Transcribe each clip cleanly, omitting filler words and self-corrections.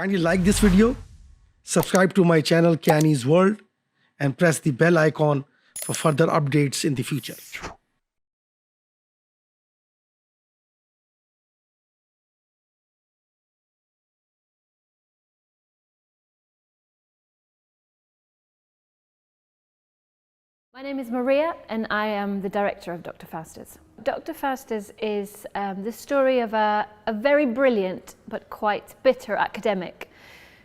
Kindly like this video, subscribe to my channel Canny's World, and press the bell icon for further updates in the future. My name is Maria and I am the director of Dr. Faustus. Dr. Faustus is the story of a very brilliant but quite bitter academic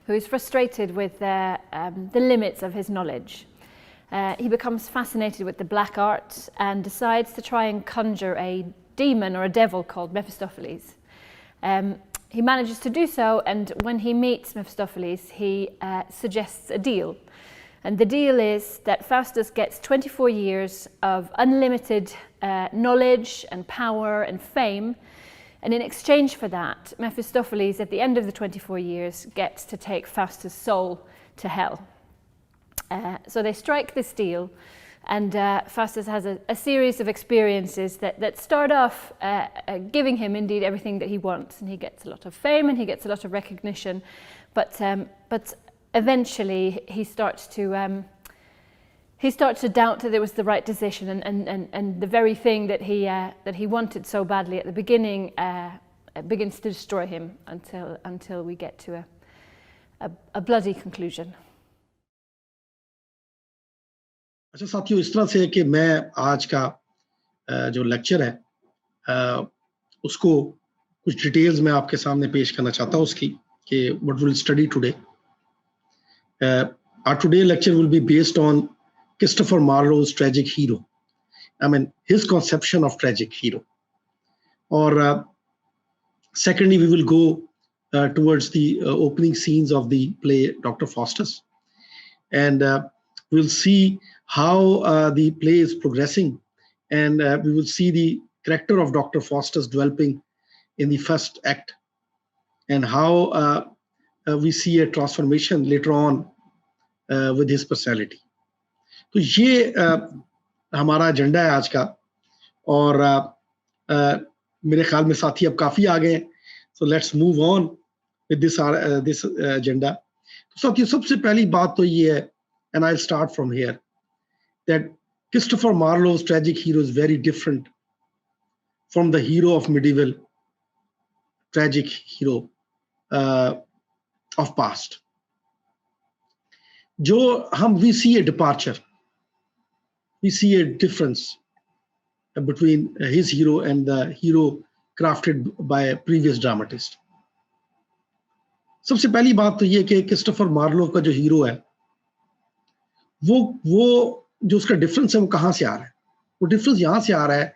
who is frustrated with the limits of his knowledge. He becomes fascinated with the black arts and decides to try and conjure a demon or a devil called Mephistopheles. He manages to do so, and when he meets Mephistopheles, he suggests a deal. And the deal is that Faustus gets 24 years of unlimited knowledge and power and fame. And in exchange for that, Mephistopheles, at the end of the 24 years, gets to take Faustus' soul to hell. So they strike this deal, and Faustus has a series of experiences that start off giving him indeed everything that he wants. And he gets a lot of fame and he gets a lot of recognition. But eventually he starts to doubt that it was the right decision, and the very thing that he wanted so badly at the beginning begins to destroy him until we get to a bloody conclusion. अच्छा साथियों, इस तरह से कि मैं आज का जो लेक्चर है उसको कुछ डिटेल्स में आपके सामने पेश करना चाहता हूँ उसकी कि what will study today. Our today lecture will be based on Christopher Marlowe's tragic hero. I mean, his conception of tragic hero. Or secondly, we will go towards the opening scenes of the play Dr. Faustus. And we'll see how the play is progressing. And we will see the character of Dr. Faustus developing in the first act. And how we see a transformation later on with his personality. तो ये हमारा agenda है आज का. और मेरे ख्याल में साथी अब काफी आ गए हैं. So let's move on with this agenda. तो साथियों, सबसे पहली बात तो ये है, and I'll start from here, that Christopher Marlowe's tragic hero is very different from the hero of medieval tragic hero of past. We see a departure, we see a difference between his hero and the hero crafted by a previous dramatist. सबसे पहली बात तो ये कि Christopher Marlowe का जो hero है वो जो उसका डिफरेंस है वो कहाँ से आ रहा है? वो डिफरेंस यहाँ से आ रहा है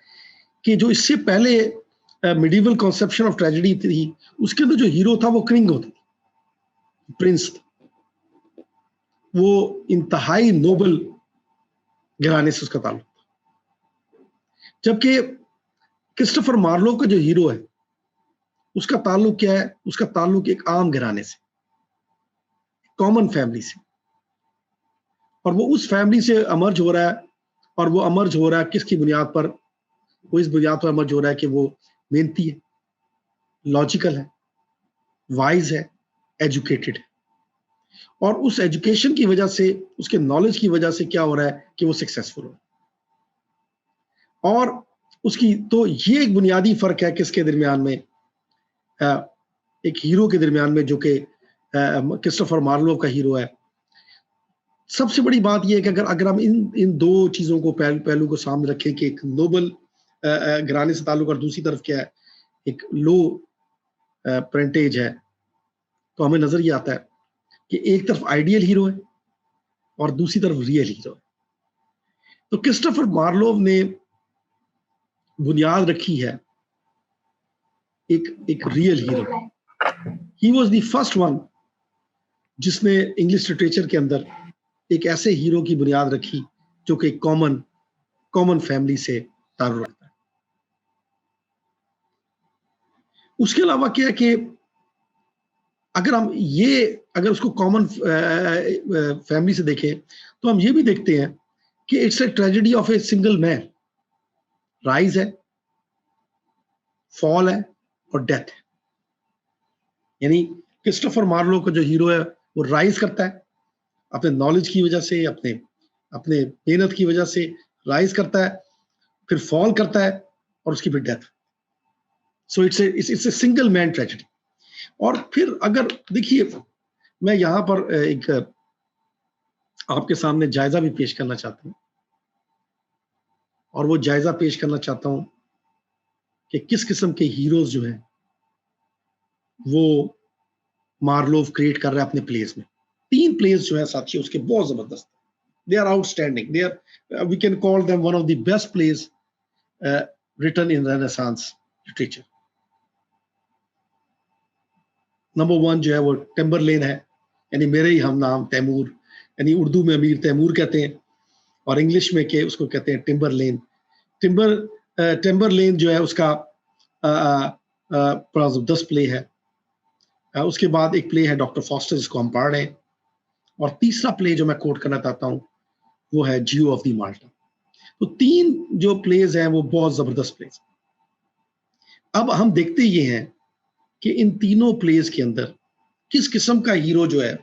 कि जो इससे पहले मिडिवल कॉन्सेप्शन ऑफ ट्रेजेडी थी, उसके अंदर जो हीरो था वो किंग होता था, प्रिंस था. वो इंतहाई नोबल घराने से उसका ताल्लुक था. जबकि क्रिस्टोफर मार्लो का जो हीरो है उसका ताल्लुक क्या है? उसका ताल्लुक एक आम घराने से, कॉमन फैमिली से. और वो उस फैमिली से अमर्ज हो रहा है. और वो अमर्ज हो रहा है किसकी बुनियाद पर? वो इस बुनियाद पर अमर्ज हो रहा है कि वो मेहनती है, लॉजिकल है, वाइज है, एजुकेटेड है. और उस एजुकेशन की वजह से, उसके नॉलेज की वजह से क्या हो रहा है कि वो सक्सेसफुल हो. और उसकी तो ये एक बुनियादी फर्क है किसके दरमियान में, एक हीरो के दरमियान में जो कि क्रिस्टोफर मार्लो का हीरो है. सबसे बड़ी बात यह है कि अगर हम इन दो चीजों को पहलू को सामने रखें कि एक नोबल घराने से ताल्लुक और दूसरी तरफ क्या है, एक लो पेरेंटेज है, तो हमें नजर ये आता है कि एक तरफ आइडियल हीरो है और दूसरी तरफ रियल हीरो है. तो क्रिस्टोफर मार्लोव ने बुनियाद रखी है एक real hero. He was the first one जिसने इंग्लिश लिटरेचर के अंदर एक ऐसे हीरो की बुनियाद रखी जो कि कॉमन फैमिली से ताल्लुक रखता है. उसके अलावा क्या है कि अगर उसको कॉमन फैमिली से देखें तो हम ये भी देखते हैं कि it's a tragedy of a single man. Rise है, फॉल है और डेथ है. यानी क्रिस्टोफर मार्लो का जो हीरो है वो राइज करता है अपने नॉलेज की वजह से, अपने अपने मेहनत की वजह से राइज करता है, फिर फॉल करता है और उसकी फिर death. So it's a single man tragedy. और फिर अगर देखिए, मैं यहाँ पर एक आपके सामने जायजा भी पेश करना चाहता हूँ, और वो जायजा पेश करना चाहता हूँ कि किस किस्म के हीरोज जो हैं वो मार्लोव क्रिएट कर रहा है अपने प्लेस में। 3 प्लेस जो है साथियों उसके बहुत जबरदस्त, they are outstanding, they are we can call them one of the best place written in Renaissance literature. Number 1 जो है वो टिम्बरलेन है, यानी मेरे ही हम नाम तैमूर, यानी उर्दू में अमीर तैमूर कहते हैं और इंग्लिश में के उसको कहते हैं टिम्बरलेन। टिम्बरलेन जो है उसका बड़ा जबरदस्त प्ले है। उसके बाद एक प्ले है डॉक्टर फॉस्टर जिसको हम पढ़ रहे हैं, और तीसरा प्ले जो मैं कोट करना चाहता हूँ वो है जियो ऑफ द माल्टा। तो 3 जो प्लेज हैं वो बहुत जबरदस्त प्लेज। अब हम देखते ये हैं कि इन तीनों प्लेस के अंदर किस किस्म का हीरो जो है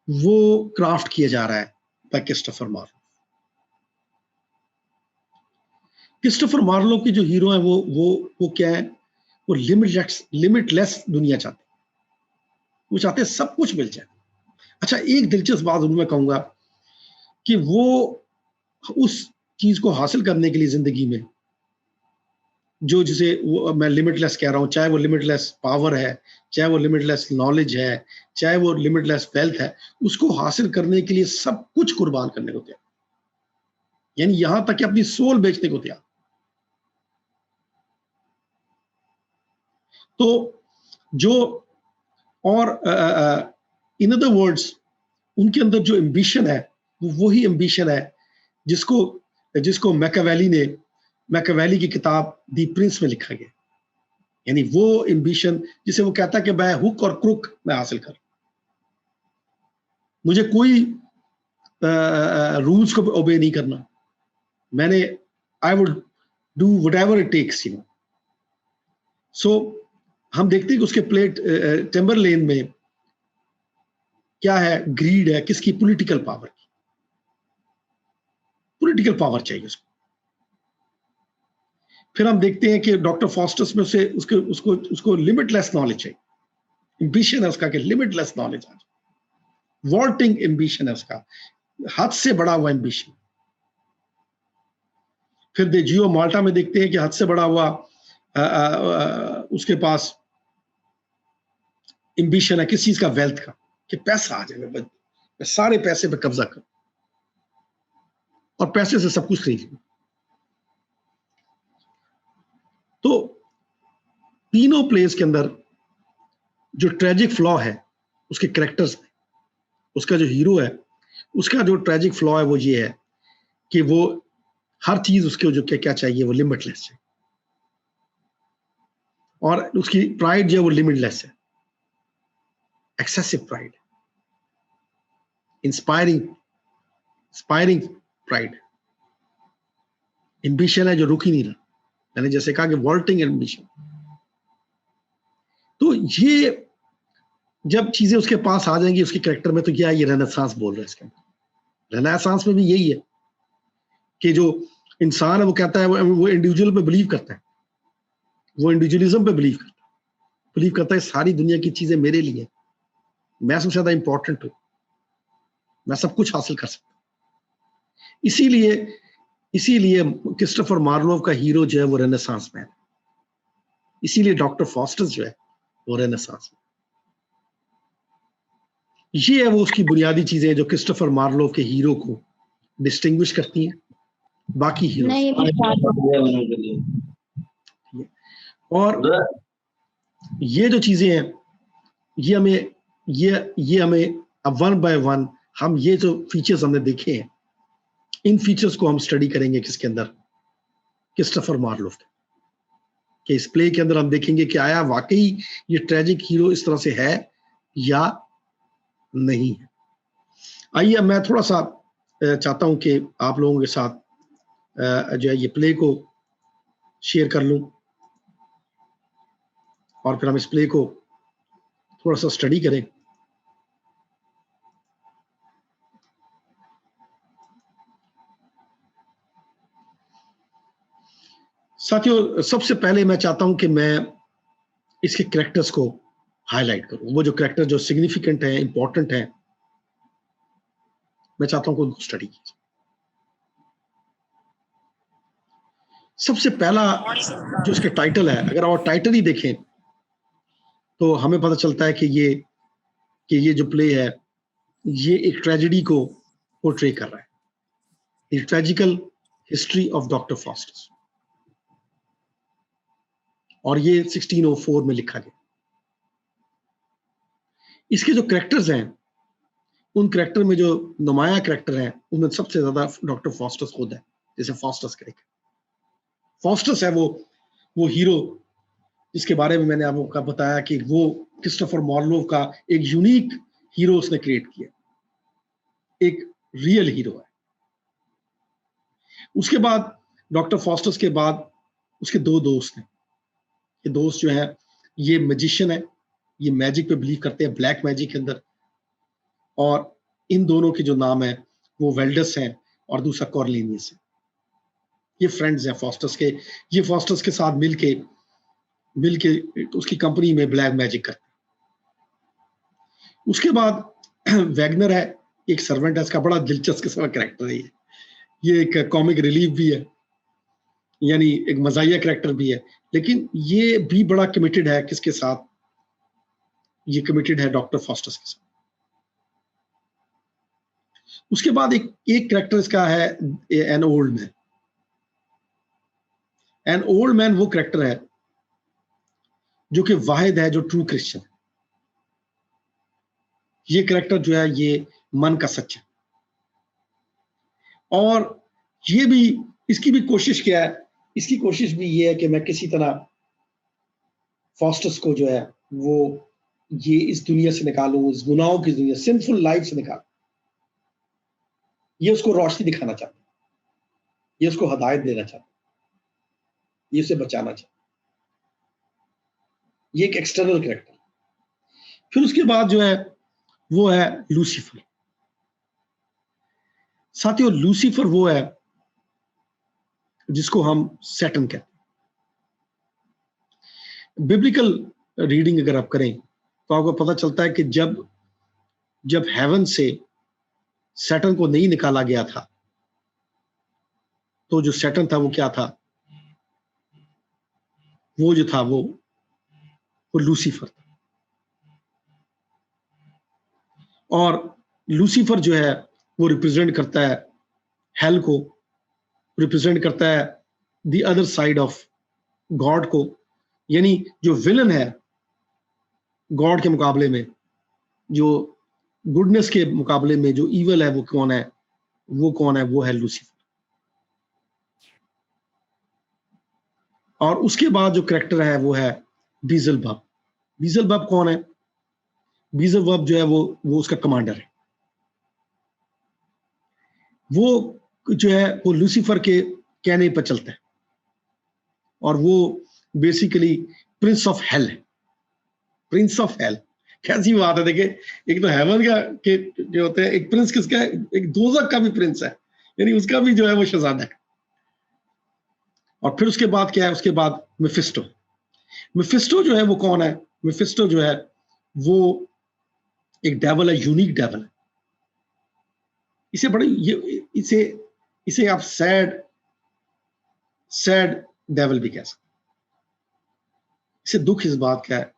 वो क्राफ्ट किया जा रहा है by Christopher Marlowe. Christopher Marlowe के जो हीरो हैं वो क्या है, वो लिमिटलेस दुनिया चाहते हैं, वो चाहते हैं सब कुछ मिल जाए। अच्छा, एक दिलचस्प बात मैं कहूंगा कि वो उस चीज को हासिल करने के लिए जिंदगी में जो जिसे वो मैं लिमिटलेस कह रहा हूँ, चाहे वो लिमिटलेस पावर है, चाहे वो लिमिटलेस नॉलेज है, चाहे वो लिमिटलेस वेल्थ है, उसको हासिल करने के लिए सब कुछ कुर्बान करने को तैयार, यानी यहां तक कि अपनी सोल बेचने को तैयार। तो जो और इन अदर वर्ड्स उनके अंदर जो एम्बिशन है वो वही एम्बिशन है जिसको जिसको मैकियावेली की किताब दी प्रिंस में लिखा गया, यानी वो एम्बिशन जिसे वो कहता है कि मैं हुक और क्रुक मैं हासिल कर, मुझे कोई रूल्स को ओबे नहीं करना, मैंने I would do whatever it takes, you know. So हम देखते हैं कि उसके प्लेट टिम्बरलेन में क्या है, ग्रीड है, किसकी, पॉलिटिकल पावर की, पॉलिटिकल पावर चाहिए उसको। फिर हम देखते हैं कि डॉक्टर फॉस्टर्स में उसे उसको उसको उसको लिमिटलेस नॉलेज चाहिए, एम्बिशन है उसका कि लिमिटलेस नॉलेज आ जाए, वॉल्टिंग एम्बिशन है उसका, हद से बड़ा हुआ एम्बिशन। फिर दे जियो माल्टा में देखते हैं कि हद से बड़ा हुआ उसके पास एम्बिशन है किस चीज का, वेल्थ का, कि पैसा आ जाए, मैं सारे पैसे पे कब्जा करूं और पैसे से सब कुछ खरीद लूं। तो तीनों प्लेस के अंदर जो ट्रेजिक फ्लॉ है उसके कैरेक्टर्स में, उसका जो हीरो है उसका जो ट्रेजिक फ्लॉ है वो ये है कि वो हर चीज उसके जो क्या चाहिए वो लिमिटलेस है, और उसकी प्राइड जो है वो लिमिटलेस है, excessive pride, inspiring pride, ambition है जो रुक ही नहीं रहा, मैंने जैसे कहा कि वॉल्टिंग एम्बिशन। तो ये जब चीजें उसके पास आ जाएंगी उसके कैरेक्टर में, तो क्या ये रेनेसांस बोल रहे हैं इसके अंदर। रेनेसांस में भी यही है कि जो इंसान है वो कहता है वो इंडिविजुअल पे बिलीव करता है, वो इंडिविजुअलिज्म पे बिलीव करता है सारी दुनिया की चीजें मेरे लिए, मैं सबसे ज्यादा इंपॉर्टेंट हूं, मैं सब कुछ हासिल कर सकता हूं। इसीलिए क्रिस्टोफर मार्लोव का हीरो जो है वो रेनेसांस में है, इसीलिए डॉक्टर फॉस्टर्स जो है वो रेनेसांस में। ये है वो उसकी बुनियादी चीजें जो क्रिस्टोफर मार्लोव के हीरो को डिस्टिंग्विश करती हैं बाकी हीरो। और ये जो चीजें हैं ये हमें अब वन बाय वन हम ये जो फीचर्स हमने देखे हैं इन फीचर्स को हम स्टडी करेंगे किसके अंदर, क्रिस्टोफर मार्लोव के इस प्ले के अंदर। हम देखेंगे कि आया वाकई ये ट्रेजिक हीरो इस तरह से है या नहीं है। आइए मैं थोड़ा सा चाहता हूं कि आप लोगों के साथ जो है ये प्ले को शेयर कर लूं और फिर हम इस प्ले को थोड़ा सा स्टडी करें। साथियों, सबसे पहले मैं चाहता हूं कि मैं इसके कैरेक्टर्स को हाईलाइट करूं, वो जो कैरेक्टर जो सिग्निफिकेंट है, इंपॉर्टेंट है, मैं चाहता हूं कि उनको स्टडी कीजिए। सबसे पहला जो इसके टाइटल है, अगर आप टाइटल ही देखें तो हमें पता चलता है कि ये जो प्ले है ये एक ट्रेजेडी को पोर्ट्रे कर रहा है, the tragical history of doctor Faustus, और ये 1604 में लिखा गया। इसके जो कैरेक्टर्स हैं, उन कैरेक्टर में जो नुमाया कैरेक्टर है उनमें सबसे ज्यादा डॉक्टर फास्टस खुद है। जैसे फास्टस कैरेक्टर, फास्टस है वो हीरो जिसके बारे में मैंने आपको बताया कि वो क्रिस्टोफर मार्लोव का एक यूनिक हीरो उसने क्रिएट किया, एक रियल हीरो है। उसके बाद डॉक्टर फास्टस के बाद उसके दो दोस्त हैं। ये दोस्त जो है ये मैजिशियन है, ये मैजिक पे बिलीव करते हैं, ब्लैक मैजिक के अंदर, और इन दोनों के जो नाम है वो वेल्डस हैं और दूसरा कॉर्लिनियस है। ये फ्रेंड्स हैं फास्टस के। ये फास्टस के साथ मिलके उसकी कंपनी में ब्लैक मैजिक करते हैं। उसके बाद वैगनर है, एक सर्वेंट है, इसका बड़ा दिलचस्प किस्म का कैरेक्टर है। ये एक कॉमिक रिलीफ भी है, यानी एक मजाहिया कैरेक्टर भी है, लेकिन ये भी बड़ा कमिटेड है। किसके साथ? ये कमिटेड है डॉक्टर फास्टस के साथ। उसके बाद एक कैरेक्टर इसका है an old man. An old man वो कैरेक्टर है जो कि वाहिद है जो ट्रू क्रिश्चियन है। ये कैरेक्टर जो है ये मन का सच है, और ये भी इसकी भी कोशिश क्या है, इसकी कोशिश भी ये है कि मैं किसी तरह फास्टस को जो है वो ये इस दुनिया से निकालूं, इस गुनाहों की दुनिया, सिंफुल लाइफ से निकालूं। ये उसको रोशनी दिखाना चाहता है, ये उसको हदायत देना चाहता है, ये उसे बचाना चाहता है। ये एक एक्सटर्नल कैरेक्टर। फिर उसके बाद जो है वो है लूसीफर। साथियों, लूसीफर वो है जिसको हम सैटर्न कहते हैं। बिब्लिकल रीडिंग अगर आप करें तो आपको पता चलता है कि जब हेवन से सैटर्न को नहीं निकाला गया था, तो जो सैटर्न था वो क्या था? वो जो था वो लूसीफर था। और लूसीफर जो है वो रिप्रेजेंट करता है हेल को, रिप्रेजेंट करता है the other side of God को। यानी जो विलन है गॉड के मुकाबले में, जो गुडनेस के मुकाबले में जो इवल है वो कौन है? वो है लूसीफर। और उसके बाद जो कैरेक्टर है वो है बीजलबब। बीजलबब कौन है? बीजलबब जो है वो उसका कमांडर है। वो जो है वो लूसीफर के कहने पर चलता है, और वो बेसिकली प्रिंस ऑफ हेल है। प्रिंस ऑफ हेल कैसी बात है! देखिए, एक तो हेवन का के जो होते हैं, एक प्रिंस किसका है? एक दोजख का भी प्रिंस है, यानी उसका भी जो है वो शहजादा है। और फिर उसके बाद क्या है? उसके बाद मेफिस्टो। मेफिस्टो जो है वो कौन है? मेफिस्टो जो है वो एक डेवल है, यूनिक डेवल है। इसे बड़े इसे आप सैड डेवल भी कह सकते। इसे दुख इस बात का है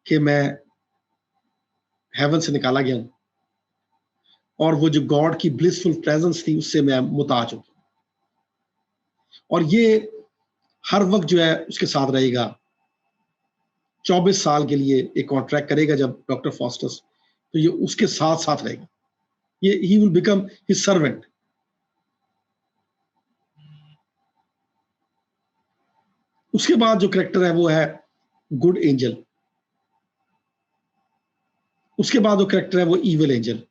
कि मैं हेवन से निकाला गया हूं, और वो जो गॉड की ब्लिसफुल प्रेजेंस थी उससे मैं मुताज हूं। और ये हर वक्त जो है उसके साथ रहेगा। 24 साल के लिए एक कॉन्ट्रैक्ट करेगा जब डॉक्टर फास्टस, तो ये उसके साथ साथ रहेगा। ये he will become his servant. उसके बाद जो कैरेक्टर है वो है गुड एंजल। उसके बाद जो कैरेक्टर है वो इविल एंजल।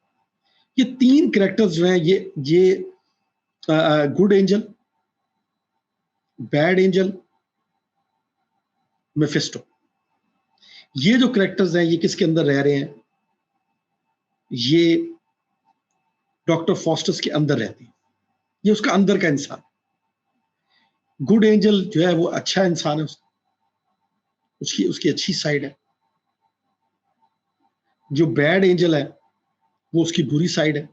ये तीन कैरेक्टर्स जो हैं ये good angel, bad angel, Mephisto, ये जो करेक्टर्स हैं ये किसके अंदर रह रहे हैं? ये डॉक्टर फॉस्टर्स के अंदर रहते हैं। ये उसका अंदर का इंसान। गुड एंजल जो है वो अच्छा इंसान है, उसकी उसकी अच्छी साइड है। जो बैड एंजल है वो उसकी बुरी साइड है।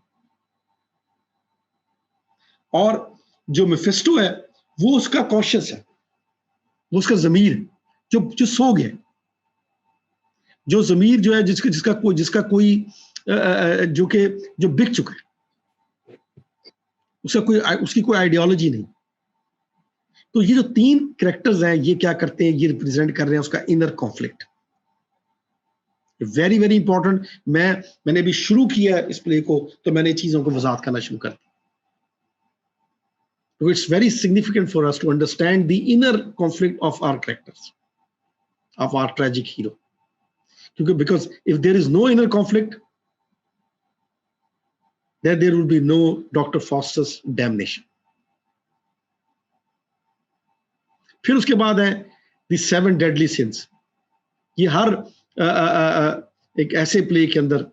और जो मेफिस्टो है वो उसका कॉशियस है, वो उसका जमीर जो जो सो गया, जो जमीर जो है जिसका कोई जो कि जो बिक चुका है, उसकी कोई आइडियोलॉजी नहीं। तो ये जो तीन कैरेक्टर्स हैं ये क्या करते हैं? ये रिप्रेजेंट कर रहे हैं उसका inner conflict. Very very important. मैंने अभी शुरू किया इस प्ले को तो मैंने चीजों को वजाहत करना शुरू कर दी। So it's very significant for us to understand the inner conflict of our characters, of our tragic hero. Because if there is no inner conflict, then there will be no Dr. Faustus damnation. फिर उसके बाद है the 7 deadly sins. ये हर एक ऐसे play के अंदर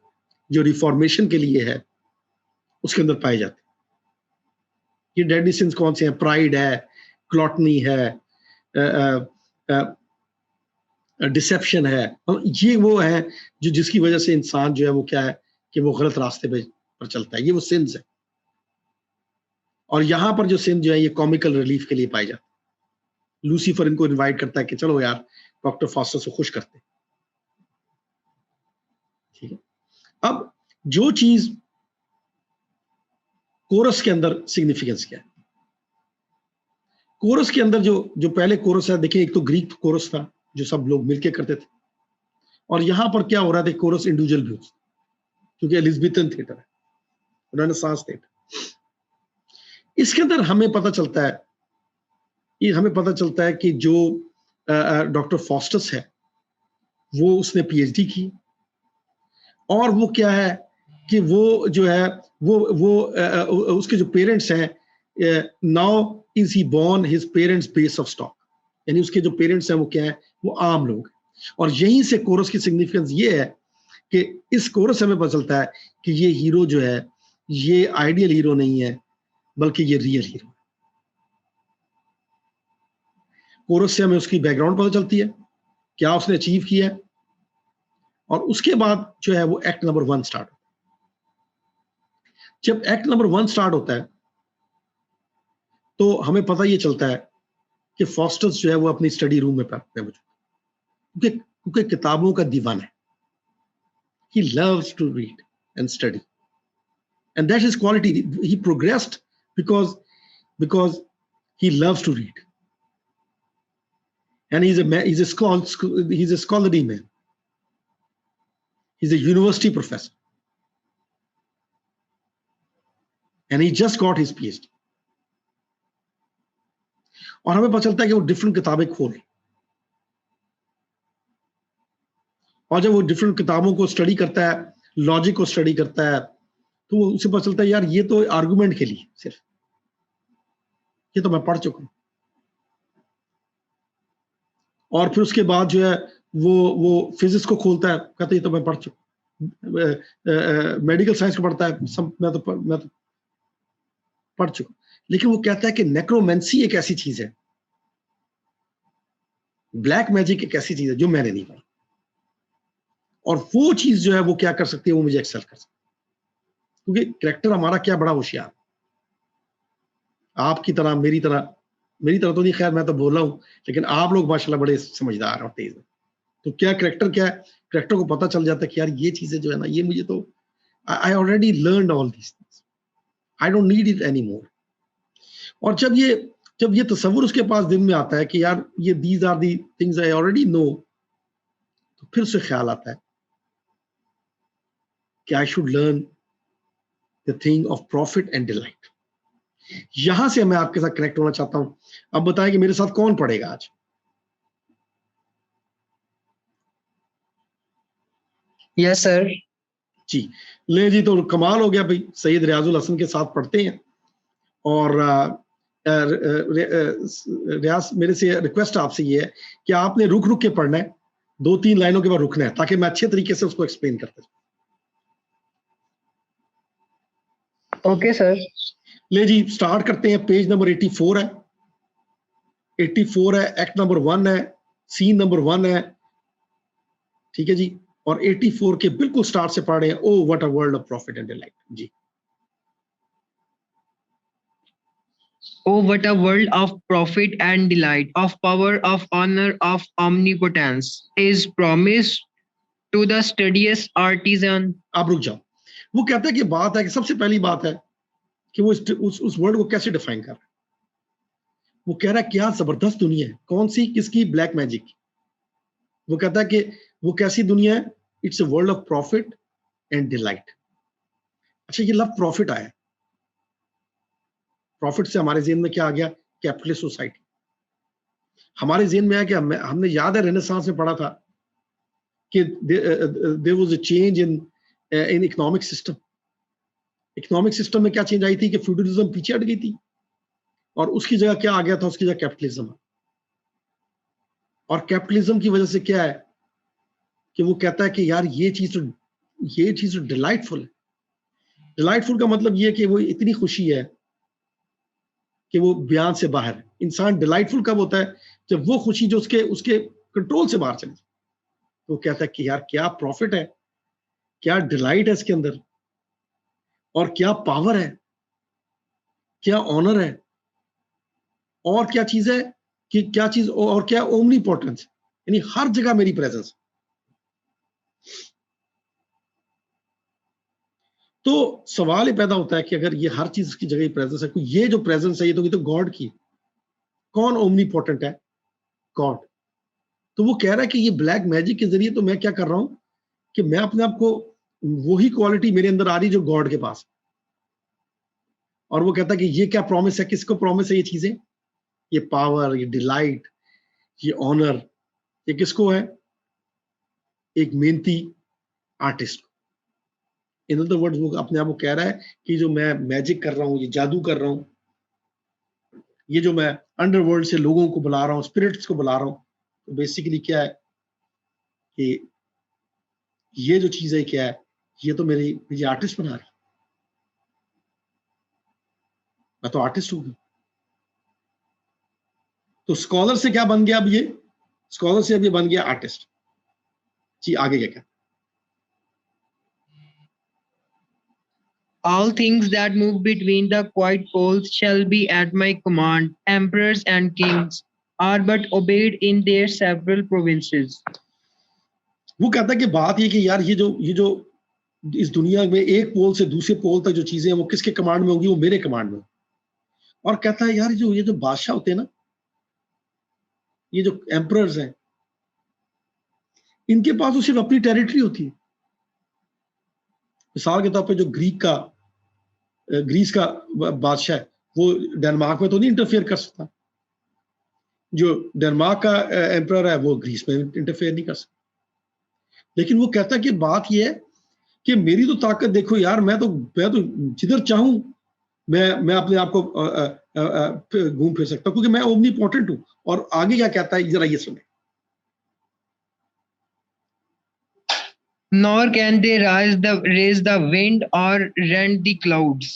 जो रिफॉर्मेशन के लिए है उसके अंदर पाए जाते हैं। ये डेडली सिंस कौन से हैं? प्राइड है, क्लॉटनी है, डिसेप्शन है। ये वो है जो जिसकी वजह से इंसान जो है वो क्या है कि वो गलत रास्ते पर चलता है। ये वो सिंस है। और यहाँ पर जो सिंस जो है ये कॉमिकल रिलीफ के लिए पाए जाते हैं। लूसीफर इनको इनवाइट करता है कि चलो यार डॉक्टर फॉस्टस को खुश करते हैं। ठीक है। अब जो चीज कोरस के अंदर सिग्निफिकेंस क्या है? कोरस के अंदर जो पहले कोरस है, देखिए एक तो ग्रीक कोरस था जो सब लोग मिलके करते थे, और यहां पर क्या हो रहा था? कोरस इंडिविजुअल भी, क्योंकि एलिजाबेथन थिएटर है, रेनेसांस थिएटर। इसके अंदर हमें पता चलता है कि जो डॉक्टर फॉस्टस है वो उसने पीएचडी की, और वो क्या है कि वो जो है वो उसके जो पेरेंट्स हैं, now is he born his parents base of stock, यानी उसके जो पेरेंट्स हैं वो क्या है? वो आम लोग। और यहीं से कोरस की सिग्निफिकेंस ये है कि इस कोरस से हमें पता चलता है कि ये हीरो जो है ये आइडियल हीरो नहीं है, बल्कि ये रियल हीरो है। कोरस से हमें उसकी बैकग्राउंड पता चलती है, क्या उसने अचीव किया है, और उसके बाद जो है वो एक्ट नंबर 1 स्टार्ट होता है। जब एक्ट नंबर 1 स्टार्ट होता है तो हमें पता ये चलता है कि फॉस्टर्स जो है वो अपनी स्टडी रूम में पढ़ते हैं, क्योंकि किताबों का दीवाना है। He loves to read and study, and that's his quality. He progressed because he loves to read, and he's a scholarly man. He's a university professor, and he just got his PhD. और हमें पता चलता है कि वो different किताबें खोले, और जब वो डिफरेंट किताबों को स्टडी करता है, लॉजिक को स्टडी करता है, तो उसे पता चलता है यार ये तो आर्गुमेंट के लिए सिर्फ, ये तो मैं पढ़ चुका हूं। और फिर उसके बाद जो है वो फिजिक्स को खोलता है, कहता है ये तो मैं पढ़ चुका। मेडिकल साइंस को पढ़ता है, मैं तो पढ़ चुका। लेकिन वो कहता है कि नेक्रोमेंसी एक ऐसी चीज है, ब्लैक मैजिक एक ऐसी चीज है जो मैंने नहीं पढ़ी, और वो चीज जो है वो क्या कर सकती है? वो मुझे एक्सेल कर सकती है। क्योंकि कैरेक्टर हमारा क्या बड़ा होशियार, आपकी तरह मेरी तरह तो नहीं, खैर मैं तो बोल रहा हूं, लेकिन आप लोग माशाल्लाह बड़े समझदार और तेज हैं। तो क्या है? कैरेक्टर को पता चल जाता है कि यार ये चीजें जो है ना, ये मुझे तो I already learned all these things, I don't need it any more. और जब ये तसव्वुर उसके पास दिन में आता है कि यार ये these are the things I already know, तो फिर उसे ख्याल आता है कि I should learn the thing of profit and delight. यहां से मैं आपके साथ कनेक्ट होना चाहता हूं। अब बताएं कि मेरे साथ कौन पढ़ेगा आज? Yes sir. जी ले जी, तो कमाल हो गया भाई, सैयद रियाजुल हसन के साथ पढ़ते हैं। और रियाज, मेरे से रिक्वेस्ट आपसे ये है कि आपने रुक रुक के पढ़ना है, 2-3 लाइनों के बाद रुकना है ताकि मैं अच्छे तरीके से उसको एक्सप्लेन करता हूँ। Okay sir. ले जी स्टार्ट करते हैं। पेज नंबर 84 है, 84 है, एक्ट नंबर 1 है, सीन नंबर 1 है, ठीक है जी। और 84 के बिल्कुल स्टार्ट से पढ़ रहे हैं। Oh what a world of profit and delight जी। Oh, what a world of profit and delight, of power, of honor, of omnipotence is promised to the studious artisan. आप रुक जाओ। वो कहता है कि बात है कि सबसे पहली बात है कि वो उस वर्ड को कैसे डिफाइन कर रहा है। वो कह रहा है क्या जबरदस्त दुनिया है। कौन सी? किसकी? ब्लैक मैजिक की। वो कहता है कि वो कैसी दुनिया है? It's a world of profit and delight. अच्छा, ये लव प्रॉफिट आया। प्रॉफिट से हमारे जेहन में क्या आ गया? Capitalist society. हमारे जेहन में आया कि हमने याद है रेनेसांस में पढ़ा था कि there was a change in economic system. Economic system में क्या चेंज आई थी कि फ्यूडलिज्म पीछे हट गई थी और उसकी जगह क्या आ गया था? उसकी जगह कैपिटलिज्म। और कैपिटलिज्म की वजह से क्या है कि वो कहता है कि यार ये चीज तो डिलाइटफुल है। डिलाइटफुल का मतलब ये कि वो इतनी खुशी है कि वो बयान से बाहर है। इंसान डिलाइटफुल कब होता है? जब वो खुशी जो उसके कंट्रोल से बाहर चली। तो कहता है कि यार क्या प्रॉफिट है, क्या डिलाइट है इसके अंदर, और क्या पावर है, क्या ऑनर है, और क्या चीज है कि क्या चीज, और क्या ओमनीपोटेंस, यानी हर जगह मेरी प्रेजेंस। तो सवाल ये पैदा होता है कि अगर ये हर चीज की जगह प्रेजेंस है, ये जो प्रेजेंस है ये तो गॉड की। कौन ओमनीपोटेंट है? गॉड। तो वो कह रहा है कि ये ब्लैक मैजिक के जरिए तो मैं क्या कर रहा हूं कि मैं अपने आप को, वही क्वालिटी मेरे अंदर आ रही जो गॉड के पास। और वो कहता है कि ये क्या प्रॉमिस है? किसको प्रॉमिस है ये चीजें? ये पावर, ये डिलाइट, ये ऑनर, ये किसको है? एक मेहनती आर्टिस्ट। इन अदर वर्ड्स वो अपने आप को कह रहा है कि जो मैं मैजिक कर रहा हूँ, ये जादू कर रहा हूँ, ये जो मैं अंडरवर्ल्ड से लोगों को बुला रहा हूँ, स्पिरिट्स को बुला रहा हूँ, तो बेसिकली क्या है कि ये जो चीज है क्या है? ये तो मुझे आर्टिस्ट बना रही। मैं तो आर्टिस्ट हूँ। तो स्कॉलर से क्या बन गया अब ये? स्कॉलर से अब ये बन गया आर्टिस्ट जी। आगे क्या क्या? All things that move between the quiet poles shall be at my command. Emperors and kings are but obeyed in their several provinces. वो कहता है कि बात ये कि यार ये जो इस दुनिया में एक पोल से दूसरे पोल तक जो चीजें हैं वो किसके कमांड में होगी? वो मेरे कमांड में। और कहता है यार ये जो बादशाह होते हैं ना, ये जो एम्परर्स हैं, इनके पास तो सिर्फ अपनी टेरिटरी होती है। मिसाल के तौर पे जो ग्रीस का बादशाह है, वो डेनमार्क में तो नहीं इंटरफेयर कर सकता। जो डेनमार्क का एम्परर है वो ग्रीस में इंटरफेयर नहीं कर सकता। लेकिन वो कहता है कि बात ये है कि मेरी तो ताकत देखो यार, मैं तो जिधर चाहूं मैं अपने आप को घूम फिर सकता हूं, क्योंकि मैं ओमनीपोटेंट हूं। और आगे क्या कहता है जरा ये सुने। Nor can they raise the wind or rend the clouds,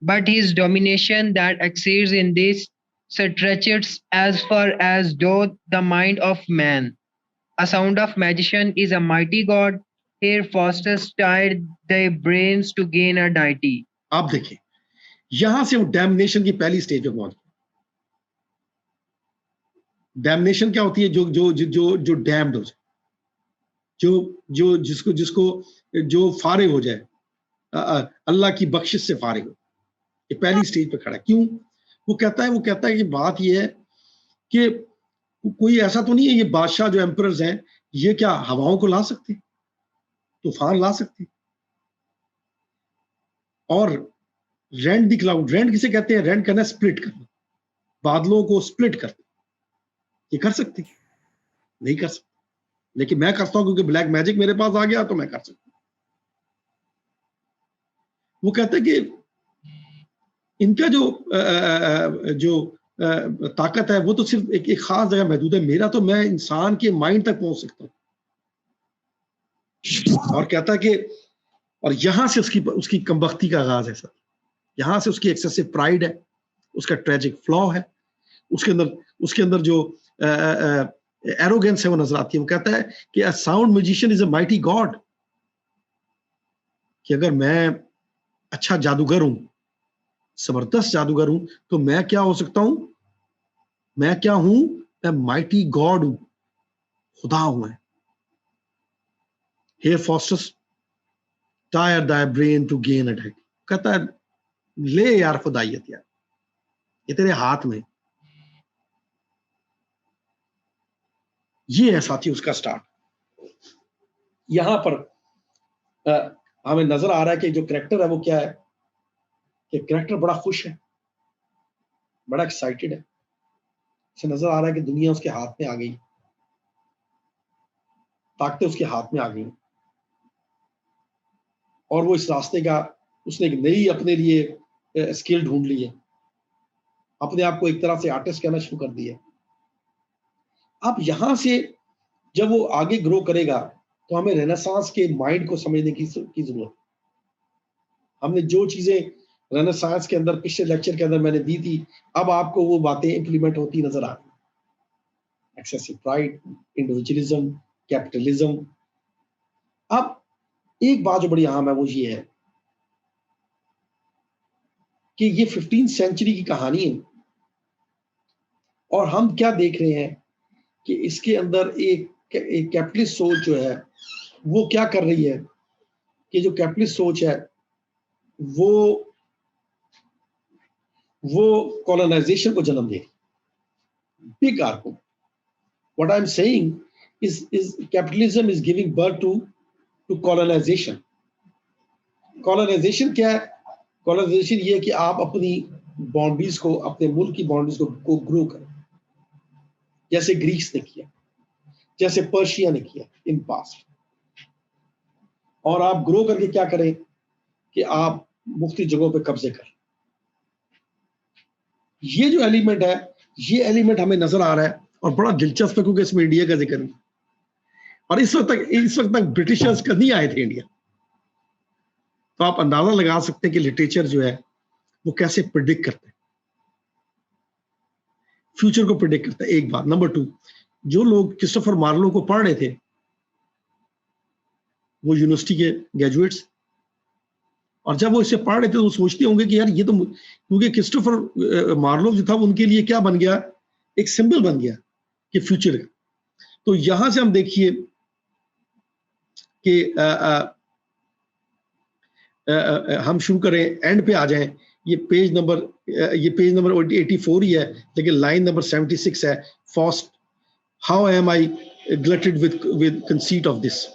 but his domination that exceeds in this stretches as far as doth the mind of man. A sound of magician is a mighty god. Here fastest tired their brains to gain a deity. आप देखिए यहां से वो damnation की पहली stage पे पहुंच। Damnation क्या होती है? जो जो जो जो डैम्ड हो जाए, जो जिसको जो फारिग हो जाए, अल्लाह की बख्शिश से फारिग हो। ये पहली स्टेज पे खड़ा है। क्यों? वो कहता है कि बात ये है कि कोई ऐसा तो नहीं है, ये बादशाह जो एम्परर्स हैं ये क्या हवाओं को ला सकते, तूफान ला सकते? और रेंट द क्लाउड, रेंट किसे कहते हैं? रेंट करना, स्प्लिट करना, बादलों को स्प्लिट करना। ये कर सकते? नहीं कर सकते। लेकिन मैं करता हूं क्योंकि ब्लैक मैजिक मेरे पास आ गया तो मैं कर सकता हूं। वो कहते हैं कि इनका जो ताकत है वो तो सिर्फ एक खास जगह महदूद है। मेरा तो मैं इंसान के माइंड तक पहुंच सकता हूँ। और कहता है कि और यहां से उसकी कमबख्ती का आगाज है सर, यहां से उसकी एक्सेसिव प्राइड है, उसका ट्रेजिक फ्लॉ है, उसके अंदर जो एरोगेंस है वो नजर आती है। वो कहता है कि a sound musician is a mighty God, कि अगर मैं अच्छा जादूगर हूं, जबरदस्त जादूगर हूं, तो मैं क्या हो सकता हूं? मैं क्या हूं? मैं माइटी गॉड हूं, खुदा हूं मैं। Here Faustus, tire thy brain to gain a deck. कहता है ले यार खुदाइयत यार, ये तेरे हाथ में। ये है साथी उसका स्टार्ट। यहां पर हमें नजर आ रहा है कि जो कैरेक्टर है वो क्या है, कि कैरेक्टर बड़ा खुश है, बड़ा एक्साइटेड है। उसे नजर आ रहा है कि दुनिया उसके हाथ में आ गई, ताकतें उसके हाथ में आ गई, और वो इस रास्ते का उसने एक नई अपने लिए स्किल ढूंढ ली है, अपने आप को एक तरह से आर्टिस्ट कहना शुरू कर दिया। अब यहां से जब वो आगे ग्रो करेगा तो हमें रेनेसांस के माइंड को समझने की जरूरत। हमने जो चीजें रेनेसांस के अंदर पिछले लेक्चर के अंदर मैंने दी थी, अब आपको वो बातें इंप्लीमेंट होती नजर आ रही। Excessive pride, individualism, capitalism. अब एक बात जो बड़ी अहम है वो ये है कि ये 15वीं सेंचुरी की कहानी है, और हम क्या देख रहे हैं कि इसके अंदर एक कैपिटलिस्ट सोच जो है वो क्या कर रही है, कि जो कैपिटलिस्ट सोच है वो कॉलोनाइजेशन को जन्म दे रही। Big argument, what I am saying is capitalism is giving birth to colonization. Colonization क्या है? कॉलोनाइजेशन ये है कि आप अपनी बाउंड्रीज को, अपने मुल्क की बाउंड्रीज को ग्रो करें, जैसे ग्रीस ने किया, जैसे पर्शिया ने किया इन पास्ट। और आप ग्रो करके क्या करें कि आप मुख्तलिफ जगहों पे कब्जे करें। ये जो एलिमेंट है, ये एलिमेंट हमें नजर आ रहा है, और बड़ा दिलचस्प है क्योंकि इसमें इंडिया का जिक्र नहीं, और इस वक्त तक ब्रिटिशर्स का नहीं आए थे इंडिया। तो आप अंदाजा लगा सकते हैं कि लिटरेचर जो है वो कैसे प्रिडिक्ट करते हैं, फ्यूचर को प्रिडिक्ट करता है। एक बात। नंबर 2, जो लोग क्रिस्टोफर मार्लो को पढ़ रहे थे वो यूनिवर्सिटी के ग्रेजुएट्स, और जब वो इसे पढ़ रहे थे तो वो सोचते होंगे कि यार ये तो, क्योंकि क्रिस्टोफर मार्लो जो था उनके लिए क्या बन गया, एक सिंबल बन गया कि फ्यूचर का। तो यहां से हम देखिए कि हम शुरू करें, एंड पे आ जाएं। ये पेज नंबर 84 ही है, लेकिन लाइन नंबर 76 है। Faust, how am I glutted with conceit of this.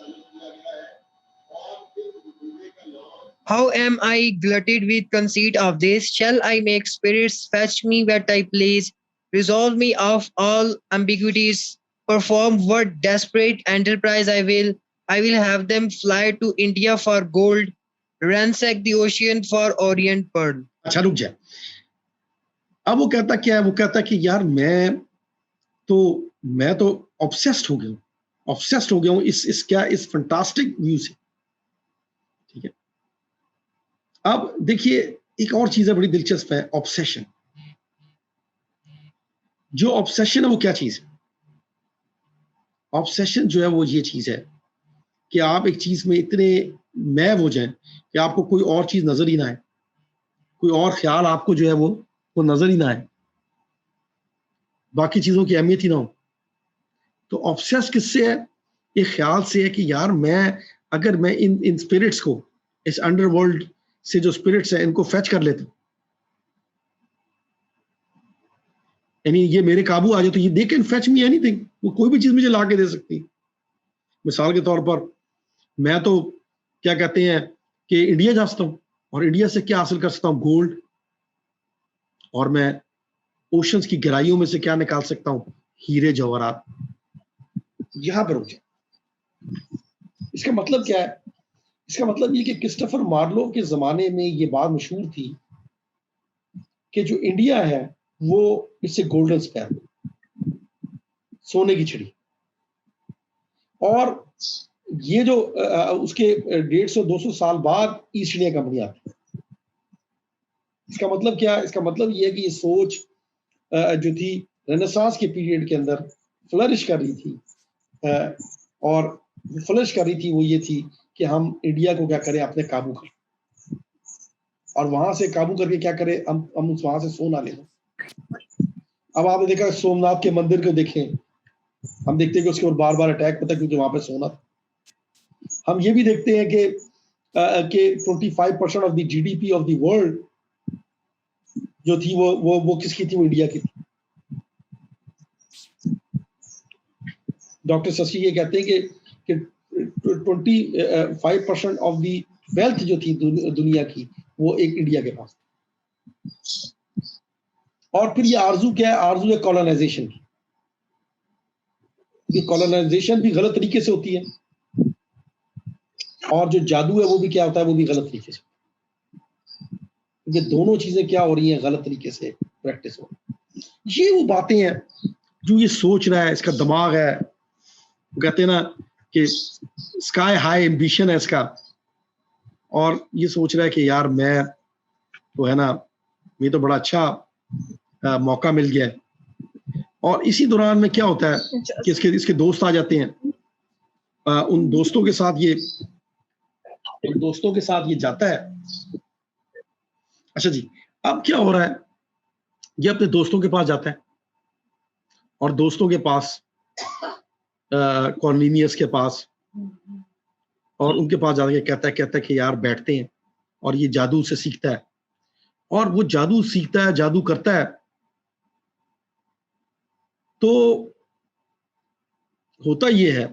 How am I glutted with conceit of this? Shall I make spirits fetch me what I please? Resolve me of all ambiguities. Perform what desperate enterprise I will. I will have them fly to India for gold. Ransack the ocean for Orient pearl. अच्छा रुक जाए। अब वो कहता क्या है? वो कहता कि यार मैं तो ऑब्सेस्ड हो गया हूँ इस फंटास्टिक व्यू से। ठीक है, अब देखिए एक और चीज है बड़ी दिलचस्प है, ऑब्सेशन। जो ऑब्सेशन है वो क्या चीज है? ऑब्सेशन जो है वो ये चीज है कि आप एक चीज में इतने मैव हो जाएं कि आपको कोई और चीज नजर ही ना आए, कोई और ख्याल आपको जो है वो नजर ही ना आए, बाकी चीजों की अहमियत ही ना हो। तो ऑब्सेस किससे है? एक ख्याल से है कि यार अगर मैं इन स्पिरिट्स को, इस अंडरवर्ल्ड से जो स्पिरिट्स है इनको फेच कर लेता हूं, यानी ये मेरे काबू आ जाए, तो ये they can fetch me anything, वो कोई भी चीज मुझे ला के दे सकती। मिसाल के तौर पर मैं तो क्या कहते हैं कि इंडिया जा सकता हूं, और इंडिया से क्या हासिल कर सकता हूं? गोल्ड। और मैं ओशंस की गहराइयों में से क्या निकाल सकता हूं? हीरे जवाहरात। यहां पर हो जाए। इसका मतलब क्या है? इसका मतलब ये कि क्रिस्टोफर मार्लो के जमाने में ये बात मशहूर थी कि जो इंडिया है वो इससे गोल्डन स्पैर, सोने की चिड़ी। और ये जो उसके 150-200 साल बाद ईस्ट इंडिया कंपनी आती है। इसका मतलब क्या? इसका मतलब ये है कि ये सोच जो थी रेनेसांस के पीरियड के अंदर फ्लरिश कर रही थी, और फ्लरिश कर रही थी, वो ये थी कि हम इंडिया को क्या करें, अपने काबू करें, और वहां से काबू करके क्या करें, हम वहां से सोना ले लें। अब आपने देखा सोमनाथ के मंदिर को देखें, हम देखते हैं कि उसके ऊपर बार बार अटैक होता है क्योंकि वहां पे सोना था। हम ये भी देखते हैं कि 25% of the GDP of the world जो थी वो किसकी थी? वो इंडिया की थी। डॉक्टर शशि ये कहते हैं कि 25% ऑफ द वेल्थ जो थी दुनिया की, वो एक इंडिया के पास। और फिर ये आरजू क्या है? आरजू है कॉलोनाइजेशन की। ये कॉलोनाइजेशन भी गलत तरीके से होती है, और जो जादू है वो भी क्या होता है? वो भी गलत तरीके से। क्योंकि दोनों चीजें क्या हो रही हैं? गलत तरीके से प्रैक्टिस हो रही है। ये वो बातें हैं जो ये सोच रहा है, इसका दिमाग है, कहते हैं ना कि स्काई हाई एम्बिशन है इसका, और ये सोच रहा है कि यार मैं तो है ना, ये तो बड़ा अच्छा मौका मिल गया है। और इसी दौरान में क्या होता है कि इसके दोस्त आ जाते हैं, उन दोस्तों के साथ ये जाता है। अच्छा जी, अब क्या हो रहा है? ये अपने दोस्तों के पास जाता है, और दोस्तों के पास कॉर्निलियस के पास, और उनके पास जाके कहता है कि यार बैठते हैं, और ये जादू से सीखता है, और वो जादू सीखता है, जादू करता है। तो होता ये है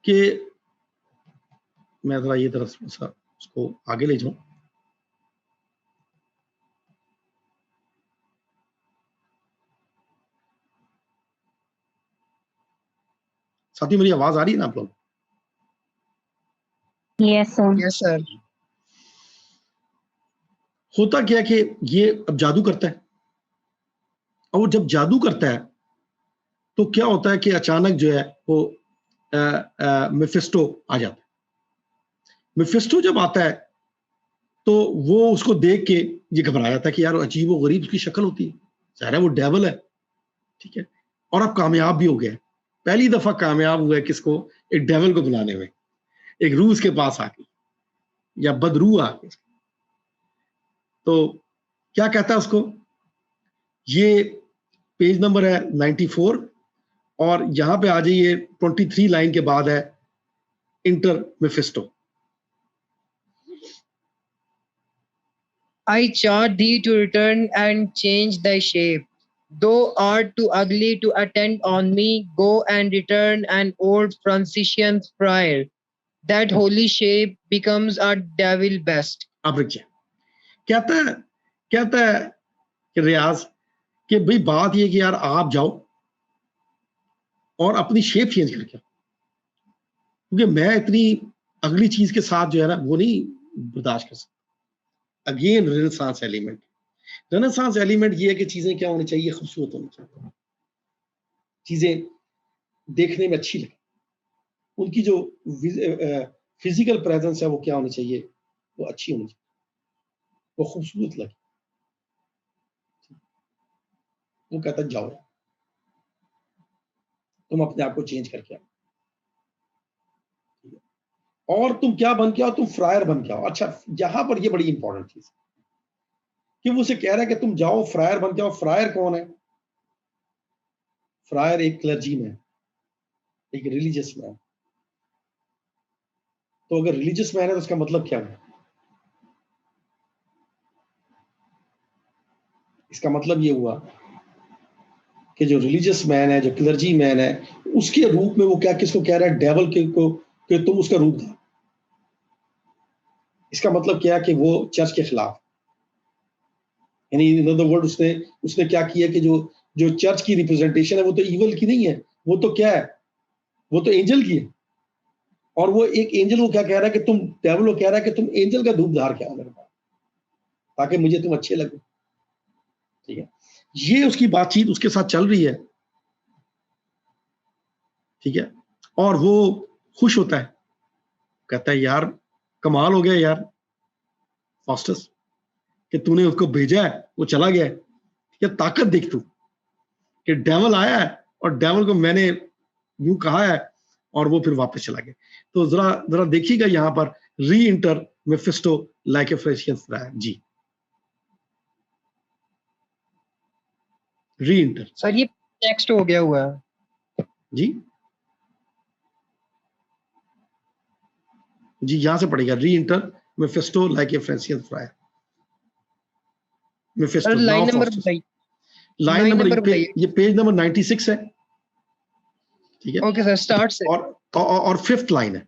कि मैं जरा ये तरफ उसको आगे ले जाऊं। साथी मेरी आवाज आ रही है ना आप लोग? Yes sir. होता क्या कि ये अब जादू करता है, और वो जब जादू करता है तो क्या होता है कि अचानक जो है वो मेफिस्टो आ जाता है। मेफिस्टो जब आता है तो वो उसको देख के ये घबरा जाता है कि यार अजीब व गरीब उसकी शक्ल होती है, ज़ाहिर है वो डेविल है, ठीक है। और अब कामयाब भी हो गया, पहली दफा कामयाब हुआ है किसको? एक डेविल को बुलाने में, एक रूस के पास आके, या बदरू आके। तो क्या कहता है उसको? ये पेज नंबर है 94, और यहां पे आ जाइए 23 लाइन के बाद है inter Mephisto. I charge thee to return and change thy shape. Thou art too ugly to attend on me. Go and return an old Franciscan friar. That holy shape becomes a devil best. अब रुकिए, कहता है कि रियाज कि भाई बात ये कि यार आप जाओ और अपनी शेप चेंज करके, क्योंकि मैं इतनी अगली चीज के साथ जो है ना वो नहीं बर्दाश्त कर सकता। अगेन रेनेसांस एलिमेंट ये है कि चीजें क्या होनी चाहिए? खूबसूरत होनी चाहिए, चीजें देखने में अच्छी लगे, उनकी जो फिजिकल प्रेजेंस है वो क्या होनी चाहिए? वो अच्छी होनी चाहिए, वो खूबसूरत लगे। वो कहता है जाओ तुम अपने आप को चेंज करके आओ, और तुम क्या बन के आओ? तुम फ्रायर बन के आओ। अच्छा, यहां पर ये बड़ी इंपॉर्टेंट चीज कि वो उसे कह रहा है कि तुम जाओ फ्रायर बन के आओ। फ्रायर कौन है? फ्रायर एक क्लर्जी मैन, एक रिलीजियस मैन। तो अगर रिलीजियस मैन है तो उसका मतलब क्या है? इसका मतलब ये हुआ कि जो रिलीजियस मैन है, जो क्लर्जी मैन है, उसके रूप में वो क्या किसको कह रहा है? डेवल के को कि तुम उसका रूप धारो। इसका मतलब क्या है कि वो चर्च के खिलाफ, यानी इन अदर वर्ड उसने क्या किया कि जो चर्च की रिप्रेजेंटेशन है वो तो इवल की नहीं है, वो तो क्या है? वो तो एंजल की है। और वो एक एंजल को क्या कह रहा है कि तुम, डेविल को कह रहा है कि तुम एंजल का रूप धार के आओ मेरे पास, ताकि मुझे तुम अच्छे लगो, ठीक है। ये उसकी बातचीत उसके साथ चल रही है। ठीक है, और वो खुश होता है, कहता है यार कमाल हो गया यार फास्टस कि तूने उसको भेजा है, वो चला गया है, क्या ताकत देख तू कि डेविल आया है और डेविल को मैंने यूं कहा है और वो फिर वापस चला गया। तो जरा जरा देखिएगा यहाँ पर re enter Mephisto like a Franciscan friar. जी री इंटर सर ये टेक्स्ट हो गया हुआ है। जी जी यहां से पड़ेगा re enter Mephisto like a Franciscan friar. Mephisto sir line now number Faustus, बताइए। लाइन लाइन नंबर नंबर बताइए। ये पेज नंबर 96 है, ठीक है, ओके सर, स्टार्ट से। और फिफ्थ लाइन है,